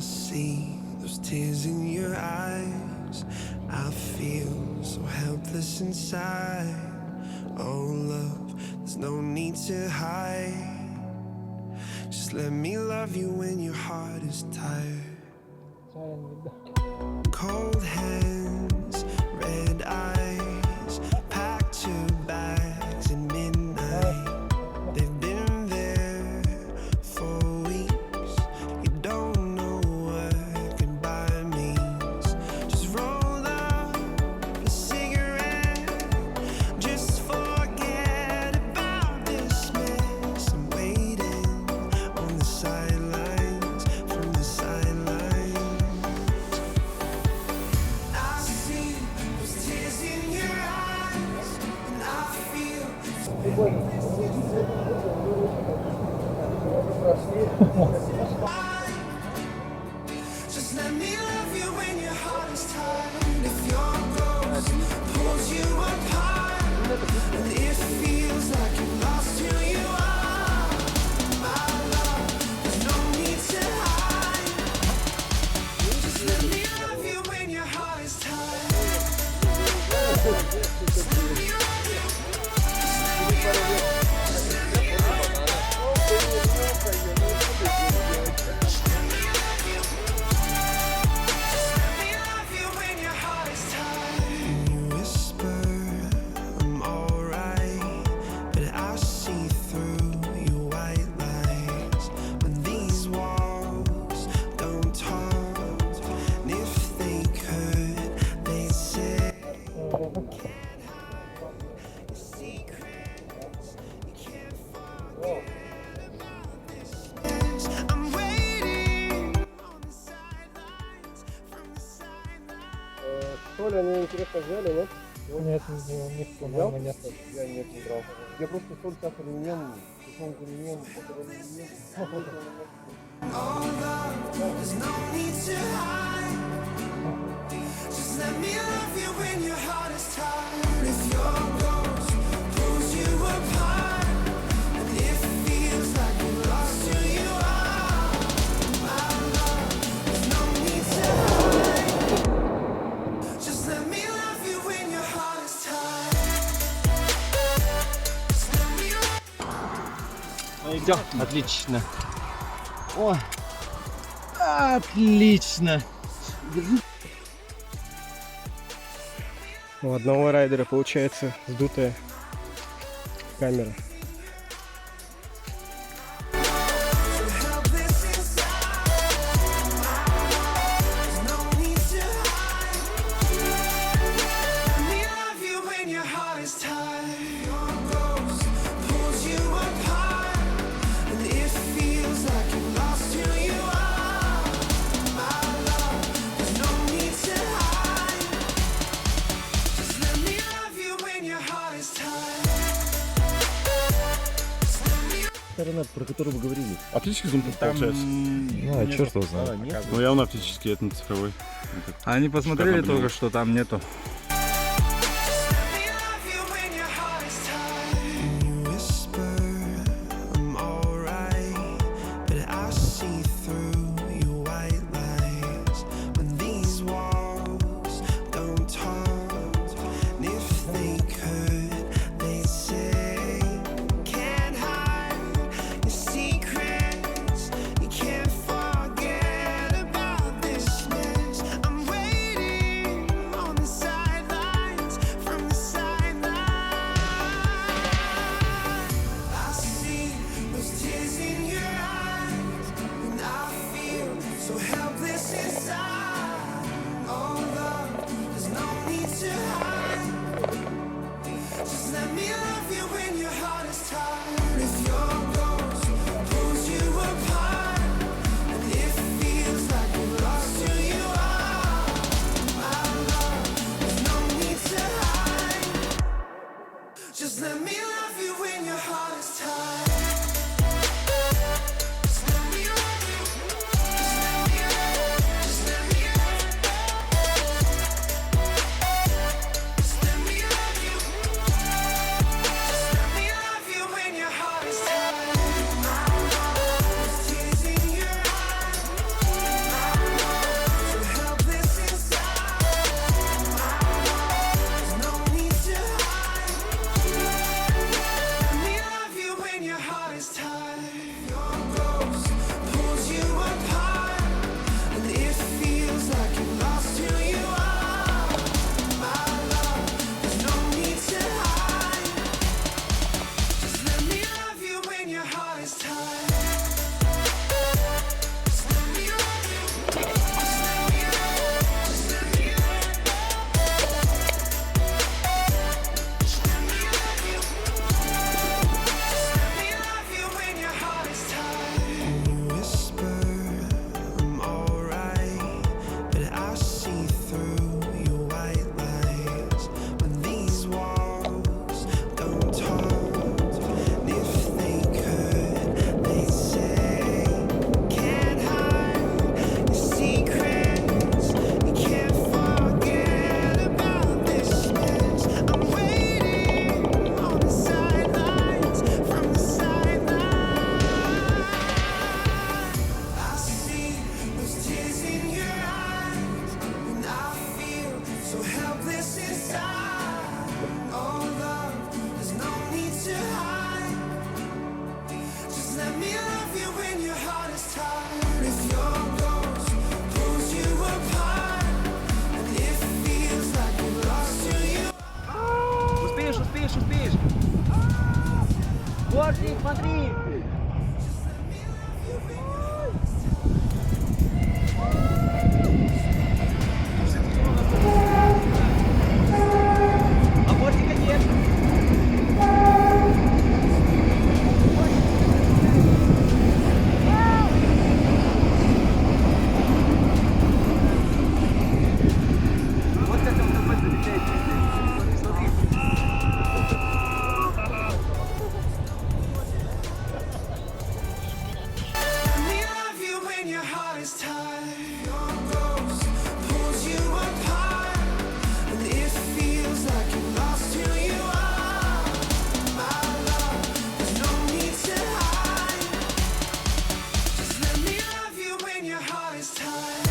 I see those tears in your eyes. I feel so helpless inside. Oh, love, there's no need to hide. Just let me love you when your heart is tired. Cold hands, red eyes, packed your bags at midnight. They've been there for weeks. You don't know what goodbye means. Just roll up a cigarette. Just forget about this mess. I'm waiting on the sidelines, from the sidelines. I see those tears in your eyes, and I feel. Just let me love you when your heart is tired. If your ghost pulls you apart, and it feels like you lost who you are, my love, there's no need to hide. Just let me love you when your heart is tired. Just let me love you. Just let me love you. Just let me love you. Just let me love you. Just let me love you when your heart is tired. You whisper, I'm alright, but I see through your white lies. But these walls don't talk, and if they could, they'd say, can't hide your secrets, you can't forget about this mess. I'm waiting on the sidelines, from the sidelines. Соль они, интересно, взяли, нет? Нет, у них, по-моему, нет. Я нет, не брал. Я просто соль, сахар не ем, тушенку не ем, этого не ем. Oh, love, there's no need to hide. Just let me love you when your heart is tired. If your ghost pulls you apart, and it feels like you lost who you are, my love, there's no need to hide. Just let me love you when your heart is tired. Just let me love. Идем, отлично. О, отлично. У одного райдера получается сдутая камера. Helpless inside, there's no need to hide. Let me love you when your heart is tired. Your ghost pulls you apart, and it feels like you lost who you are. My love, there's no need to hide. Just let me love you when your heart is tired. Just let me Интернет, про который вы говорили. Оптический зум тут получается. Ну, черт его знает. Ну, явно оптический, это не цифровой. Они посмотрели Шикарно только, было. что там нету. Let me love you when your heart is tired. You whisper, I'm alright, but I see through your white lies. But these walls don't talk, and if they could, they'd say, can't hide your secrets, you can't forget about this mess. I'm waiting on the side. смотри! А бортика нет! Вот как автомат залетает. Смотри, смотри. Let me love you when your heart is tired. Your ghost pulls you apart, and it feels like you've lost who you are. My love, there's no need to hide. Just let me love you when your heart is tired.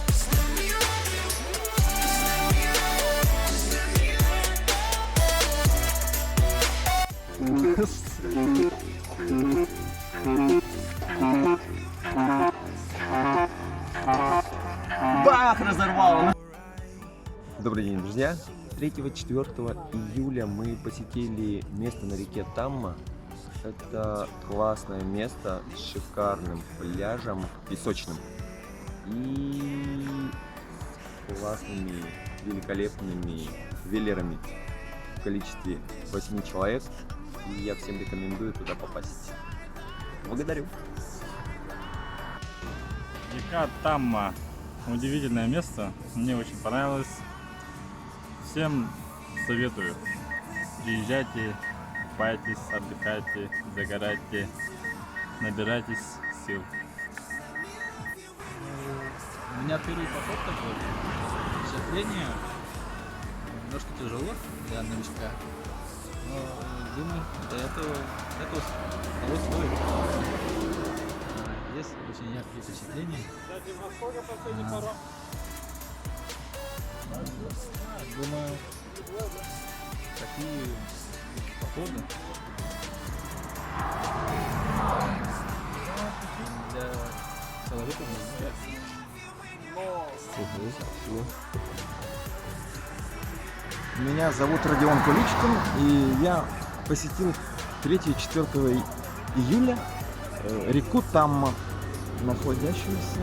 Just let me love you. Just let me love you. Just let me love you. Бах! Разорвало! Добрый день, друзья. 3-4 июля мы посетили место на реке Тамма. Это классное место с шикарным пляжем песочным и с классными, великолепными веллерами в количестве 8 человек. И я всем рекомендую туда попасть. Благодарю. Река Тамма. Удивительное место. Мне очень понравилось. Всем советую. Приезжайте, купайтесь, отдыхайте, загорайте, набирайтесь сил. У меня первый поход такой. Впечатление немножко тяжело для новичка. Но думаю, до этого того стоит. Есть очень яркие впечатления. Думаю, такие походы для человека Меня зовут Родион Куличкин, и я посетил 3-4 июля реку Тамма, находящуюся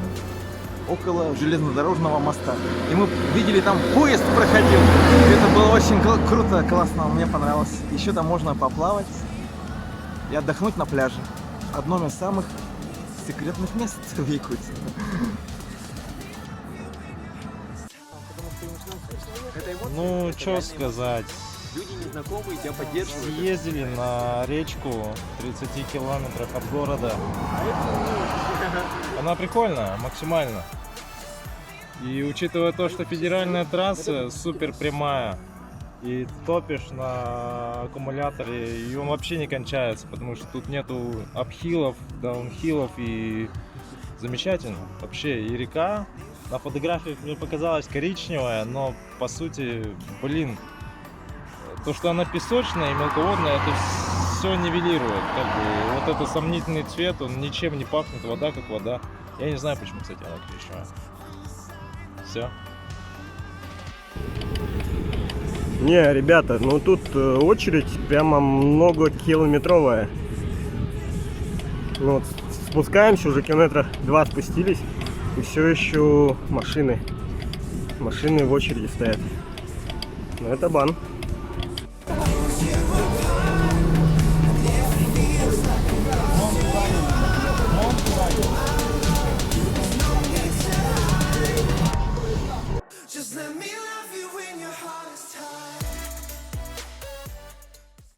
около железнодорожного моста. И мы видели, там поезд проходил. И это было очень круто, классно, мне понравилось. Еще там можно поплавать и отдохнуть на пляже. Одно из самых секретных мест в Якутии. Ну, что сказать. Люди незнакомые тебя поддерживают. Съездили на речку 30 километров от города. Она прикольная, максимально. И учитывая то, что федеральная трасса супер прямая, и топишь на аккумуляторе, и он вообще не кончается, потому что тут нету апхилов, даунхилов, и замечательно. Вообще, и река на фотографиях мне показалась коричневая, но по сути, блин, то, что она песочная и мелководная, это все нивелирует. Как бы, вот этот сомнительный цвет, он ничем не пахнет, вода как вода. Я не знаю, почему, кстати, она коричневая. Все. Не, ребята, ну тут очередь прямо многокилометровая. Ну, вот спускаемся, уже километра 2 спустились, и все еще машины в очереди стоят. Ну это бан.